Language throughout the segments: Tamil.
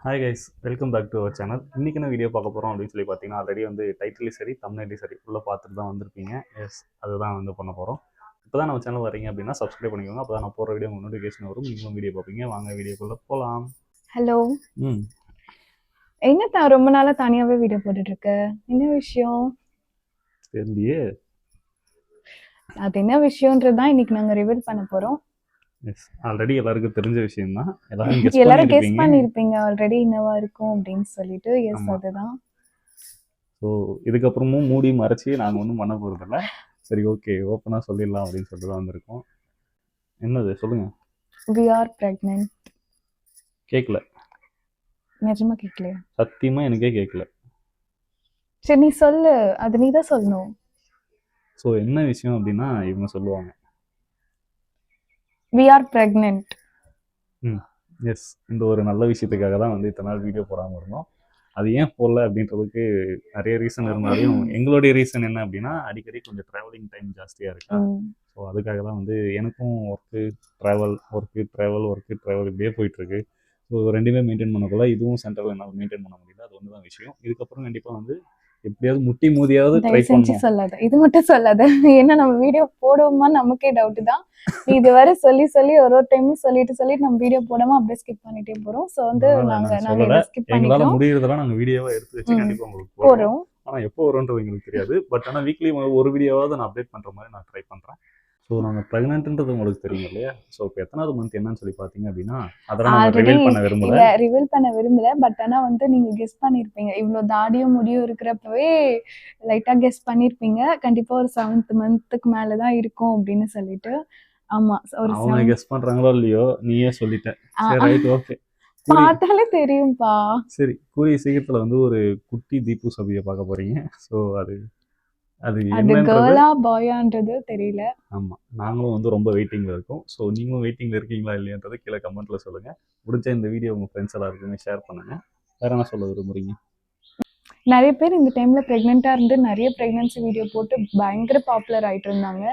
Hi guys, welcome back to our channel. இன்றைக்கி என்ன வீடியோ பார்க்க போகிறோம் அப்படின்னு சொல்லி பார்த்தீங்கன்னா, ஆல்ரெடி வந்து டைட்டிலையும் சரி தம்ப்நெயிலையும் சரி உள்ளே பார்த்துட்டு தான் வந்திருப்பீங்க. எஸ், அதுதான் வந்து பண்ண போகிறோம். இப்போ தான் நம்ம சேனல் வரீங்க அப்படின்னா சப்ஸ்கிரைப் பண்ணிக்கோங்க. அப்போ தான் நான் போகிற வீடியோ உங்களுக்கு நோட்டிஃபிகேஷன் வரும். நீங்களும் வீடியோ பார்ப்பீங்க. வாங்க வீடியோக்குள்ளே போகலாம். ஹலோ. ம் என்ன ரொம்ப நாளா தனியாவே வீடியோ போட்டுட்டு இருக்க? என்ன விஷயம்? தெரியலையே. அது என்ன விஷயம்ன்றது தான் இன்னைக்கு நாங்க ரிவீல் பண்ண போறோம். எஸ், ஆல்ரெடி எல்லாருக்கும் தெரிஞ்ச விஷயம் தான். எல்லாரும் கெஸ் பண்ணியிருப்பீங்க ஆல்ரெடி என்னவா இருக்கும் அப்படின்னு சொல்லிட்டு. எஸ், அதுதான். ஸோ இதுக்கப்புறமும் மூடி மறைச்சி நாங்கள் ஒன்றும் பண்ண போகிறதில்ல. சரி, ஓகே, ஓப்பனாக சொல்லிடலாம் அப்படின்னு சொல்லிட்டு தான் வந்திருக்கோம். என்னது சொல்லுங்க. We are pregnant. கேட்கல. நிஜமா கேட்கலையா? சத்தியமா எனக்கே கேட்கல. சரி, நீ சொல்லு. அது நீ தான் சொல்லணும். ஸோ என்ன விஷயம் அப்படின்னா இவங்க சொல்லுவாங்க. We are pregnant. எஸ், இந்த ஒரு நல்ல விஷயத்துக்காக தான் வந்து இத்தனை நாள் வீடியோ போடாமல் இருந்தோம். அது ஏன் போடல அப்படின்றதுக்கு நிறைய ரீசன் இருந்தாலும் எங்களுடைய ரீசன் என்ன அப்படின்னா அடிக்கடி கொஞ்சம் ட்ராவலிங் டைம் ஜாஸ்தியாக இருக்கா. ஸோ அதுக்காக தான் வந்து எனக்கும் ஒர்க்கு ட்ராவல் இப்படியே போயிட்டுருக்கு. ஸோ ரெண்டுமே மெயின்டைன் பண்ணக்குள்ள இதுவும் சென்டரில் என்னால் மெயின்டைன் பண்ண முடியல. அது ஒன்று தான் விஷயம். இதுக்கப்புறம் கண்டிப்பாக வந்து எப்படியாவது முட்டி மோதியாவது ட்ரை பண்ணி சொல்லாத, இது மட்டும் சொல்லாத. ஏன்னா நம்ம வீடியோ போடுவோமா நமக்கே டவுட் தான். நீ இதுவரை சொல்லி ஒரு டைமும் சொல்லிட்டு நம்ம வீடியோ போடாம அப்படியே ஸ்கிப் பண்ணிட்டே போறோம். சோ வந்து நாங்க ஸ்கிப் பண்ணிக்கலாம். முடியறதெல்லாம் நாங்க வீடியோவா எடுத்து வச்சு கண்டிப்பா உங்களுக்கு போடுறோம். ஆனா எப்போ வரும்ன்றது எங்களுக்கு தெரியாது. பட் ஆனா வீக்லி ஒரு வீடியோவாவது நான் அப்டேட் பண்ற மாதிரி நான் ட்ரை பண்றேன். ஸோ நாங்கள் ப்ரெக்னென்ட்ன்றது உங்களுக்கு தெரியும் இல்லையா? ஸோ இப்போ எத்தனாவது மந்த் என்னன்னு சொல்லி பார்த்தீங்க அப்படின்னா அதெல்லாம் நான் ரிவீல் பண்ண விரும்பல. பட் ஆனால் வந்து நீங்கள் கெஸ் பண்ணியிருப்பீங்க. இவ்வளோ தாடியும் முடியும் இருக்கிறப்பவே லைட்டாக கெஸ் பண்ணியிருப்பீங்க. கண்டிப்பாக ஒரு 7th மந்த்துக்கு மேலே தான் இருக்கும் அப்படின்னு சொல்லிட்டு. ஆமா, ஒரு அவங்க கெஸ் பண்றாங்களோ இல்லையோ நீயே சொல்லிட்ட. சரி, ரைட், ஓகே. பார்த்தாலே தெரியும்பா. சரி, கூடிய சீக்கிரத்தில் வந்து ஒரு குட்டி தீபு சபியை பார்க்க போறீங்க. ஸோ அது கேர்ளா பாயான்றது தெரியல. ஆமா, நாங்களும் வந்து ரொம்ப வெயிட்டிங்ல இருக்கோம். ஸோ நீங்களும் வெயிட்டிங்ல இருக்கீங்களா இல்லையான்றதை கீழே கமெண்ட்ல சொல்லுங்க. முடிஞ்ச இந்த வீடியோ உங்க ஃப்ரெண்ட்ஸ் எல்லாருக்குமே ஷேர் பண்ணுங்க. வேற என்ன சொல்ல விரும்புறீங்க? நிறைய பேர் இந்த டைம்ல பிரெக்னெண்டா இருந்து நிறைய பிரெக்னன்சி வீடியோ போட்டு பயங்கர பாப்புலர் ஆயிட்டு இருந்தாங்க.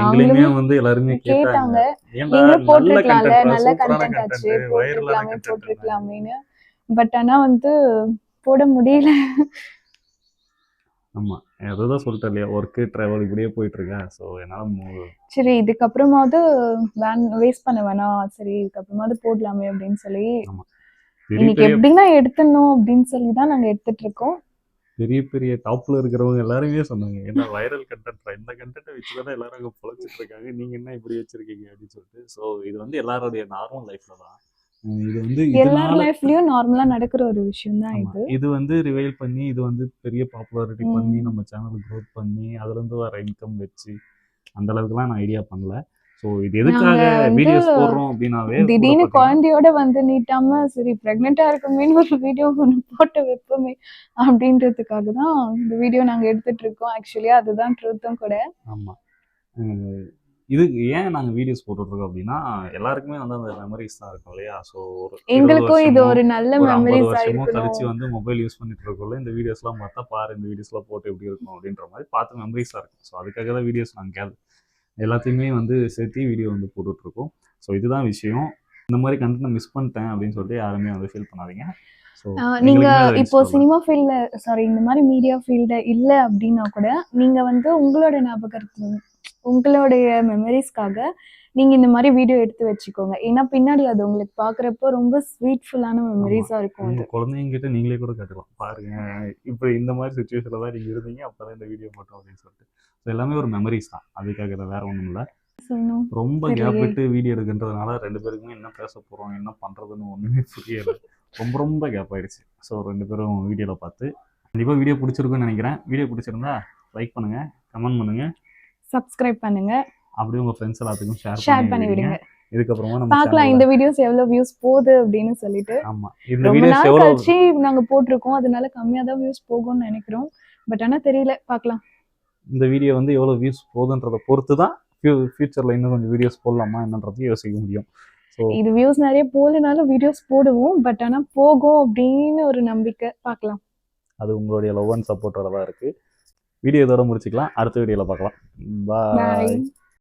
எங்களுமே வந்து எல்லாருமே கேட்டாங்க, நீங்களும் போட்டிருக்கலாம்ல, நல்ல கண்டென்ட் ஆச்சு, போட்டிருக்கலாமேன்னு. பட் ஆனா வந்து போட முடியல. ஆமா, அதுதான் சொல்லிட்டேன் இல்லையா, ஒர்க்கு ட்ராவல் இப்படியே போயிட்டு இருக்கேன். ஸோ என்னால் சரி, இதுக்கப்புறமாவது வேஸ்ட் பண்ண வேணாம், சரி இதுக்கப்புறமாவது போடலாமே அப்படின்னு சொல்லி இன்னைக்கு எப்படின்னா எடுத்துடணும் அப்படின்னு சொல்லி தான் நாங்க எடுத்துட்டு இருக்கோம். பெரிய பெரிய டாப்ல இருக்கிறவங்க எல்லாருமே சொன்னாங்க, என்ன வைரல் கண்டென்ட், இந்த கண்டென்ட்டை வச்சுதான் எல்லாரும் அங்கே பொழைச்சிட்டு இருக்காங்க, நீங்க என்ன இப்படி வச்சிருக்கீங்க அப்படின்னு சொல்லிட்டு. ஸோ இது வந்து எல்லாருடைய நார்மல் லைஃப்ல தான். இது வந்து எல்லார் லைஃப்லயும் நார்மலா நடக்கிற ஒரு விஷயம் தான் இது. இது வந்து ரிவைல் பண்ணி இது வந்து பெரிய பாப்புலாரிட்டி பண்ணி நம்ம சேனல் க்ரோத் பண்ணி அதுல இருந்து வர இன்கம் வச்சு அந்த அளவுக்குலாம் நான் ஐடியா பண்ணல. ஸோ இது எதுக்காக வீடியோஸ் போடுறோம் அப்படின்னாவே திடீர்னு குழந்தையோட வந்து நீட்டாம சரி பிரெக்னெண்டா இருக்குமேன்னு ஒரு வீடியோ ஒன்று போட்டு வைப்போமே அப்படின்றதுக்காக தான் இந்த வீடியோ நாங்க எடுத்துட்டு இருக்கோம். ஆக்சுவலி அதுதான் ட்ரூத்தும் கூட. ஆமா, இது ஏன் நாங்கள் வீடியோஸ் போட்டுட்ருக்கோம் அப்படின்னா எல்லாருக்குமே வந்து அந்த மெமரிஸ் தான் இருக்கும் இல்லையா? ஸோ எங்களுக்கும் இது ஒரு நல்ல மெமரிஸ் வருஷமும் கழிச்சு வந்து மொபைல் யூஸ் பண்ணிட்டு இருக்கோம்ல, இந்த வீடியோஸ்லாம் பார்த்தா பாரு, இந்த வீடியோஸ்லாம் போட்டு எப்படி இருக்கும் அப்படின்ற மாதிரி பார்த்து மெமரிஸாக இருக்கும். ஸோ அதுக்காக தான் வீடியோஸ் நாங்கள் எல்லாத்தையுமே வந்து சேர்த்து வீடியோ வந்து போட்டுட்ருக்கோம். ஸோ இதுதான் விஷயம். இந்த மாதிரி கண்டென்ட் மிஸ் பண்ணிட்டேன் அப்படின்னு சொல்லிட்டு யாருமே வந்து ஃபீல் பண்ணாதீங்க. நீங்க இப்போ சினிமா ஃபீல்ட்ல சாரி இந்த மாதிரி மீடியா ஃபீல்ட இல்ல அப்படின்னா கூட நீங்க வந்து உங்களோட ஞாபகத்துல உங்களுடைய மெமரிஸ்க்காக நீங்க இந்த மாதிரி வீடியோ எடுத்து வச்சுக்கோங்க. ஏன்னா பின்னாடி அது உங்களுக்கு பாக்குறப்போ ரொம்ப ஸ்வீட்ஃபுல்லான மெமரிஸா இருக்கும். உங்க குழந்தைங்கிட்ட நீங்களே கூட காட்டலாம், பாருங்க இப்போ இந்த மாதிரி சுச்சுவேஷன்ல தான் நீங்க இருந்தீங்க, அப்பதான் இந்த வீடியோ போட்டோம் அப்படின்னு சொல்லிட்டு. எல்லாமே ஒரு மெமரிஸ் தான், அதுக்காக வேற ஒன்றும் இல்லை. ரொம்ப கேப் விட்டு வீடியோ எடுக்கின்றதுனால 2 பேருக்குமே என்ன பேச போறோம் என்ன பண்றதுன்னு ஒண்ணுமே புரியல. ரொம்ப கேப் ஆயிடுச்சு. ஸோ 2 பேரும் வீடியோவில் பார்த்து கண்டிப்பாக வீடியோ பிடிச்சிருக்குன்னு நினைக்கிறேன். வீடியோ பிடிச்சிருந்தா லைக் பண்ணுங்க, கமெண்ட் பண்ணுங்க, சப்ஸ்கிரைப் பண்ணுங்க, அப்படியே உங்க ஃப்ரெண்ட்ஸ் எல்லாத்துக்கும் ஷேர் பண்ணி விடுங்க. இதுக்கப்புறமா நம்ம பார்க்கலாம் இந்த வீடியோஸ் எவ்வளவு வியூஸ் போகுது அப்படின்னு சொல்லிட்டு. ஆமா, இந்த வீடியோஸ் எவ்வளவு கழிச்சு நாங்க போட்டிருக்கோம், அதனால கம்மியா தான் வியூஸ் போகும்னு நினைக்கிறோம். பட் ஆனா தெரியல, பார்க்கலாம். இந்த வீடியோ வந்து எவ்வளவு வியூஸ் போகுதுன்றதை பொறுத்து தான் ஃபியூச்சர்ல இன்னும் கொஞ்சம் வீடியோஸ் போடலாமா என்னன்றதையும் யோசிக்க முடியும். ஸோ இது வியூஸ் நிறைய போகலனாலும் வீடியோஸ் போடுவோம். பட் ஆனா போகும் அப்படின்னு ஒரு நம்பிக்கை, பார்க்கலாம். அது உங்களுடைய லவ் அண்ட் சப்போர்ட்டோட தான் இருக்கு. வீடியோ இதோட முடிச்சுக்கலாம். அடுத்த வீடியோல பார்க்கலாம். பாய்.